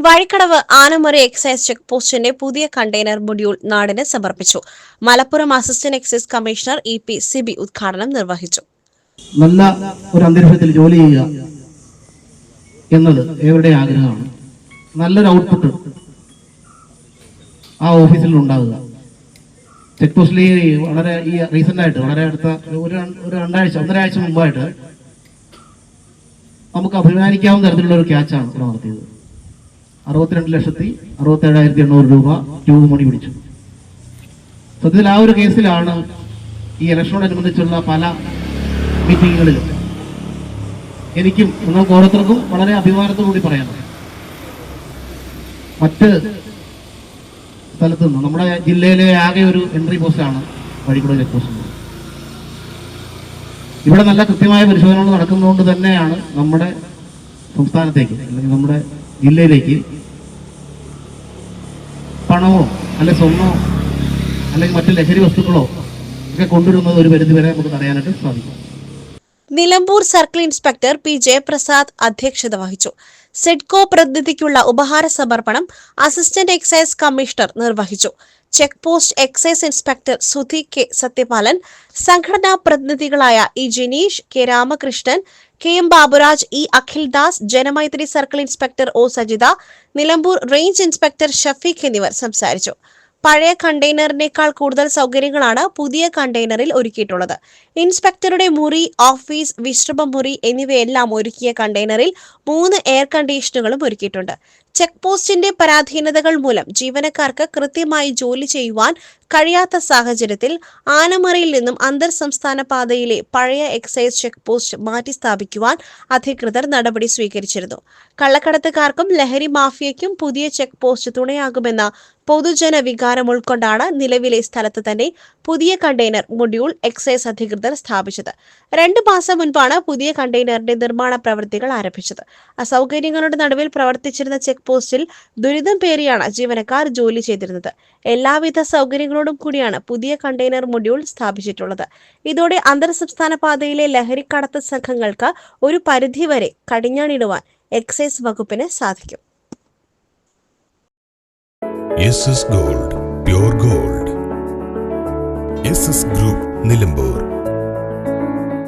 Vazhikkadavu Anamari excise check പോസ്റ്റിന്റെ പുതിയ container module നാടിന് സമർപ്പിച്ചു. Malappuram assistant excise commissioner EP Sibi ഉദ്ഘാടനം നിർവഹിച്ചു. നല്ല ഒരു അന്തരീക്ഷത്തിൽ ജോലി ചെയ്യുക എന്നത് ഏവരുടെ ആഗ്രഹമാണ്. നല്ലൊരു ഔട്ട്പുട്ട് ആ ഓഫീസിൽ ഉണ്ടാകുക. ചെക്ക് പോസ്റ്റിൽ വളരെ റീസെന്റ് വളരെ അടുത്ത ഒരു ഒന്നരാഴ്ച മുമ്പായിട്ട് നമുക്ക് അഭിമാനിക്കാവുന്ന തരത്തിലുള്ള ഒരു ക്യാച്ചാണ് ഇവിടെ നടത്തിയത്. 62,67,800 രൂപ ട്യൂബ് മണി പിടിച്ചു. സത്യത്തിൽ ആ ഒരു കേസിലാണ് ഈ ഇലക്ഷനോടനുബന്ധിച്ചുള്ള പല മീറ്റിങ്ങുകളിലും എനിക്കും നിങ്ങൾക്ക് ഓരോരുത്തർക്കും വളരെ അഭിമാനത്തോടുകൂടി പറയാനുണ്ട്. മറ്റ് സ്ഥലത്ത് നിന്ന് നമ്മുടെ ജില്ലയിലെ ആകെ ഒരു എൻട്രി പോസ്റ്റാണ് വഴിക്കടവ് ചെക്ക് പോസ്റ്റ്. ഇവിടെ നല്ല കൃത്യമായ പരിശോധനകൾ നടക്കുന്നതുകൊണ്ട് തന്നെയാണ് നമ്മുടെ സംസ്ഥാനത്തേക്ക് അല്ലെങ്കിൽ നമ്മുടെ ജില്ലയിലേക്ക് പണമോ അല്ലെങ്കിൽ സ്വർണ്ണമോ അല്ലെങ്കിൽ മറ്റു ലഹരി വസ്തുക്കളോ ഒക്കെ കൊണ്ടുവരുന്നത് ഒരു പരിധിവരെ നമുക്ക് തടയാനായിട്ട് സാധിക്കും. Nilambur circle inspector P Jayaprasad അധ്യക്ഷത വഹിച്ചു. സെഡ്കോ പ്രതിനിധിക്കുള്ള ഉപഹാര സമർപ്പണം അസിസ്റ്റന്റ് എക്സൈസ് കമ്മീഷണർ നിർവഹിച്ചു. Check post excise inspector Sudhi K Sathyapalan, സംഘടനാ പ്രതിനിധികളായ E Jineesh, K Ramakrishnan, KM Baburaj, E Akhil Das, Janamaithri circle inspector O Sajitha, Nilambur range inspector Shafeeq എന്നിവർ സംസാരിച്ചു. പഴയ കണ്ടെയ്നറിനേക്കാൾ കൂടുതൽ സൗകര്യങ്ങളാണ് പുതിയ കണ്ടെയ്നറിൽ ഒരുക്കിയിട്ടുള്ളത്. ഇൻസ്പെക്ടറുടെ മുറി, ഓഫീസ്, വിശ്രമമുറി എന്നിവയെല്ലാം ഒരുക്കിയ കണ്ടെയ്നറിൽ 3 എയർ കണ്ടീഷനുകളും ഒരുക്കിയിട്ടുണ്ട്. ചെക്ക് പോസ്റ്റിന്റെ പരാധീനതകൾ മൂലം ജീവനക്കാർക്ക് കൃത്യമായി ജോലി ചെയ്യുവാൻ കഴിയാത്ത സാഹചര്യത്തിൽ ആനമറയിൽ നിന്നും അന്തർ സംസ്ഥാന പാതയിലെ പഴയ എക്സൈസ് ചെക്ക് പോസ്റ്റ് മാറ്റി സ്ഥാപിക്കുവാൻ അധികൃതർ നടപടി സ്വീകരിച്ചിരുന്നു. കള്ളക്കടത്തുകാർക്കും ലഹരി മാഫിയയ്ക്കും പുതിയ ചെക്ക് പോസ്റ്റ് തുണയാകുമെന്ന പൊതുജന വികാരം ഉൾക്കൊണ്ടാണ് നിലവിലെ സ്ഥലത്ത് തന്നെ പുതിയ കണ്ടെയ്നർ മൊഡ്യൂൾ എക്സൈസ് അധികൃതർ സ്ഥാപിച്ചത്. 2 മാസം മുൻപാണ് പുതിയ കണ്ടെയ്നറിന്റെ നിർമ്മാണ പ്രവൃത്തികൾ ആരംഭിച്ചത്. അസൗകര്യങ്ങളുടെ നടുവിൽ പ്രവർത്തിച്ചിരുന്ന ചെക്ക് പോസ്റ്റിൽ ദുരിതം പേറിയാണ് ജീവനക്കാർ ജോലി ചെയ്തിരുന്നത്. എല്ലാവിധ സൗകര്യങ്ങളോടും കൂടിയാണ് പുതിയ കണ്ടെയ്നർ മൊഡ്യൂൾ സ്ഥാപിച്ചിട്ടുള്ളത്. ഇതോടെ അന്തർ സംസ്ഥാന പാതയിലെ ലഹരിക്കടത്ത് സംഘങ്ങൾക്ക് ഒരു പരിധിവരെ കടിഞ്ഞാണിടുവാൻ എക്സൈസ് വകുപ്പിന് സാധിക്കും. SS Gold, pure gold. SS Group, Nilambur.